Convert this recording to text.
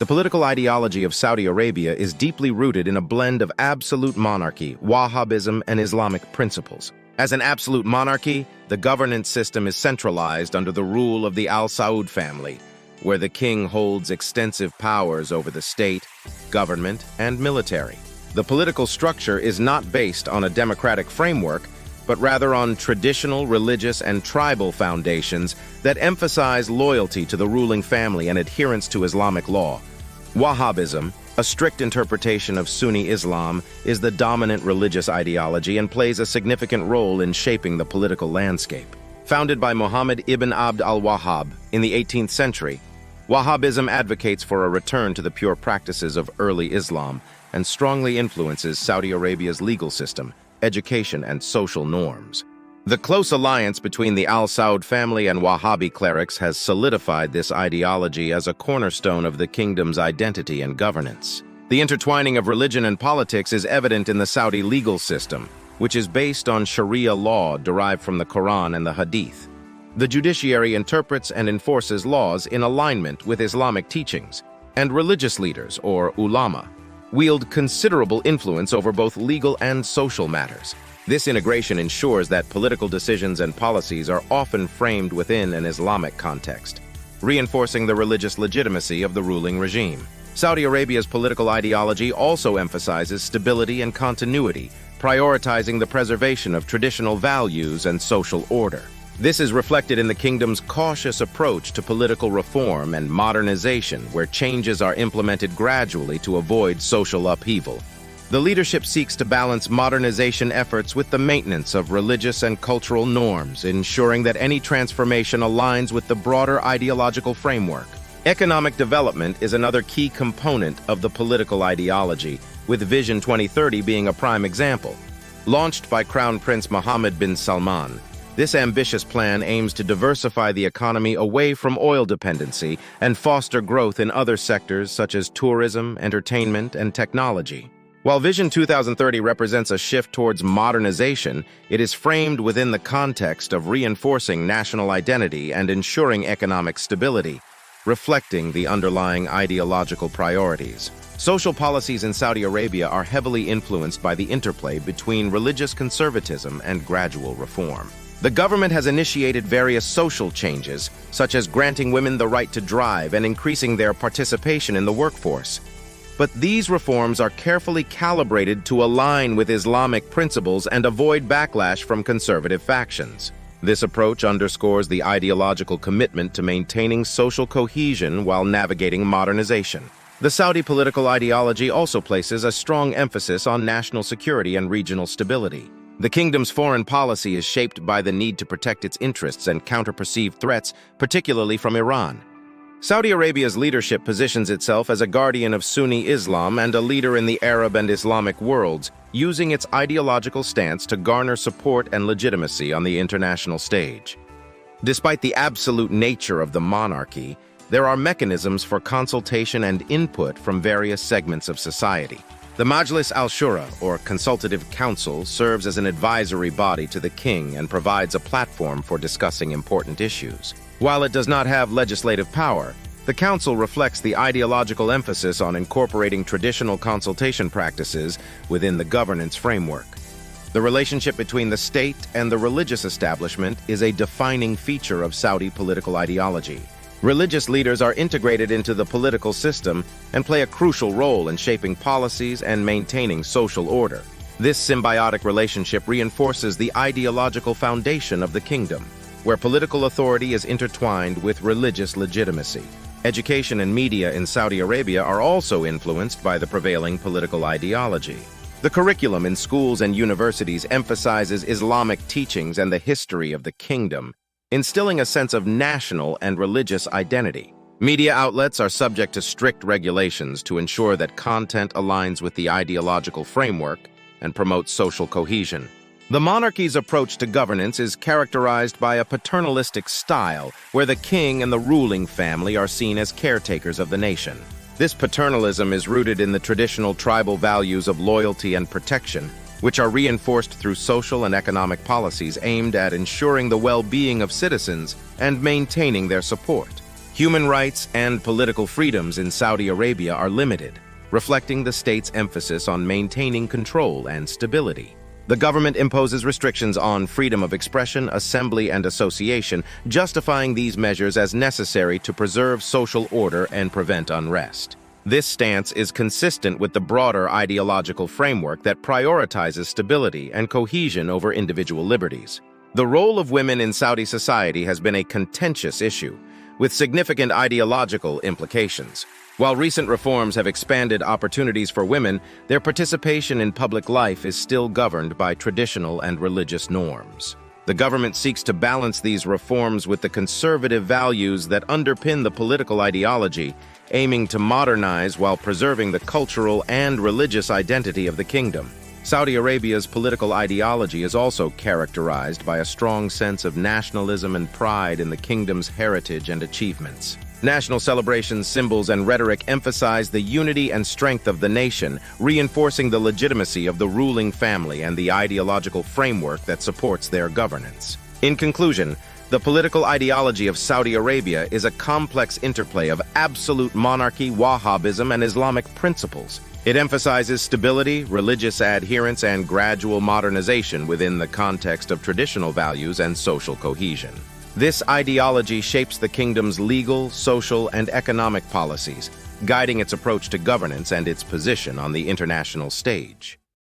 The political ideology of Saudi Arabia is deeply rooted in a blend of absolute monarchy, Wahhabism, and Islamic principles. As an absolute monarchy, the governance system is centralized under the rule of the Al Saud family, where the king holds extensive powers over the state, government, and military. The political structure is not based on a democratic framework, but rather on traditional, religious, and tribal foundations that emphasize loyalty to the ruling family and adherence to Islamic law. Wahhabism, a strict interpretation of Sunni Islam, is the dominant religious ideology and plays a significant role in shaping the political landscape. Founded by Muhammad ibn Abd al-Wahhab in the 18th century, Wahhabism advocates for a return to the pure practices of early Islam and strongly influences Saudi Arabia's legal system, education, and social norms. The close alliance between the Al Saud family and Wahhabi clerics has solidified this ideology as a cornerstone of the kingdom's identity and governance. The intertwining of religion and politics is evident in the Saudi legal system, which is based on Sharia law derived from the Quran and the Hadith. The judiciary interprets and enforces laws in alignment with Islamic teachings, and religious leaders, or ulama, wield considerable influence over both legal and social matters. This integration ensures that political decisions and policies are often framed within an Islamic context, reinforcing the religious legitimacy of the ruling regime. Saudi Arabia's political ideology also emphasizes stability and continuity, prioritizing the preservation of traditional values and social order. This is reflected in the kingdom's cautious approach to political reform and modernization, where changes are implemented gradually to avoid social upheaval. The leadership seeks to balance modernization efforts with the maintenance of religious and cultural norms, ensuring that any transformation aligns with the broader ideological framework. Economic development is another key component of the political ideology, with Vision 2030 being a prime example. Launched by Crown Prince Mohammed bin Salman, this ambitious plan aims to diversify the economy away from oil dependency and foster growth in other sectors such as tourism, entertainment, and technology. While Vision 2030 represents a shift towards modernization, it is framed within the context of reinforcing national identity and ensuring economic stability, reflecting the underlying ideological priorities. Social policies in Saudi Arabia are heavily influenced by the interplay between religious conservatism and gradual reform. The government has initiated various social changes, such as granting women the right to drive and increasing their participation in the workforce. But these reforms are carefully calibrated to align with Islamic principles and avoid backlash from conservative factions. This approach underscores the ideological commitment to maintaining social cohesion while navigating modernization. The Saudi political ideology also places a strong emphasis on national security and regional stability. The kingdom's foreign policy is shaped by the need to protect its interests and counter perceived threats, particularly from Iran. Saudi Arabia's leadership positions itself as a guardian of Sunni Islam and a leader in the Arab and Islamic worlds, using its ideological stance to garner support and legitimacy on the international stage. Despite the absolute nature of the monarchy, there are mechanisms for consultation and input from various segments of society. The Majlis al-Shura, or Consultative Council, serves as an advisory body to the king and provides a platform for discussing important issues. While it does not have legislative power, the council reflects the ideological emphasis on incorporating traditional consultation practices within the governance framework. The relationship between the state and the religious establishment is a defining feature of Saudi political ideology. Religious leaders are integrated into the political system and play a crucial role in shaping policies and maintaining social order. This symbiotic relationship reinforces the ideological foundation of the kingdom, where political authority is intertwined with religious legitimacy. Education and media in Saudi Arabia are also influenced by the prevailing political ideology. The curriculum in schools and universities emphasizes Islamic teachings and the history of the kingdom, instilling a sense of national and religious identity. Media outlets are subject to strict regulations to ensure that content aligns with the ideological framework and promotes social cohesion. The monarchy's approach to governance is characterized by a paternalistic style, where the king and the ruling family are seen as caretakers of the nation. This paternalism is rooted in the traditional tribal values of loyalty and protection, which are reinforced through social and economic policies aimed at ensuring the well-being of citizens and maintaining their support. Human rights and political freedoms in Saudi Arabia are limited, reflecting the state's emphasis on maintaining control and stability. The government imposes restrictions on freedom of expression, assembly, and association, justifying these measures as necessary to preserve social order and prevent unrest. This stance is consistent with the broader ideological framework that prioritizes stability and cohesion over individual liberties. The role of women in Saudi society has been a contentious issue, with significant ideological implications. While recent reforms have expanded opportunities for women, their participation in public life is still governed by traditional and religious norms. The government seeks to balance these reforms with the conservative values that underpin the political ideology, aiming to modernize while preserving the cultural and religious identity of the kingdom. Saudi Arabia's political ideology is also characterized by a strong sense of nationalism and pride in the kingdom's heritage and achievements. National celebrations, symbols, and rhetoric emphasize the unity and strength of the nation, reinforcing the legitimacy of the ruling family and the ideological framework that supports their governance. In conclusion, the political ideology of Saudi Arabia is a complex interplay of absolute monarchy, Wahhabism, and Islamic principles. It emphasizes stability, religious adherence, and gradual modernization within the context of traditional values and social cohesion. This ideology shapes the kingdom's legal, social, and economic policies, guiding its approach to governance and its position on the international stage.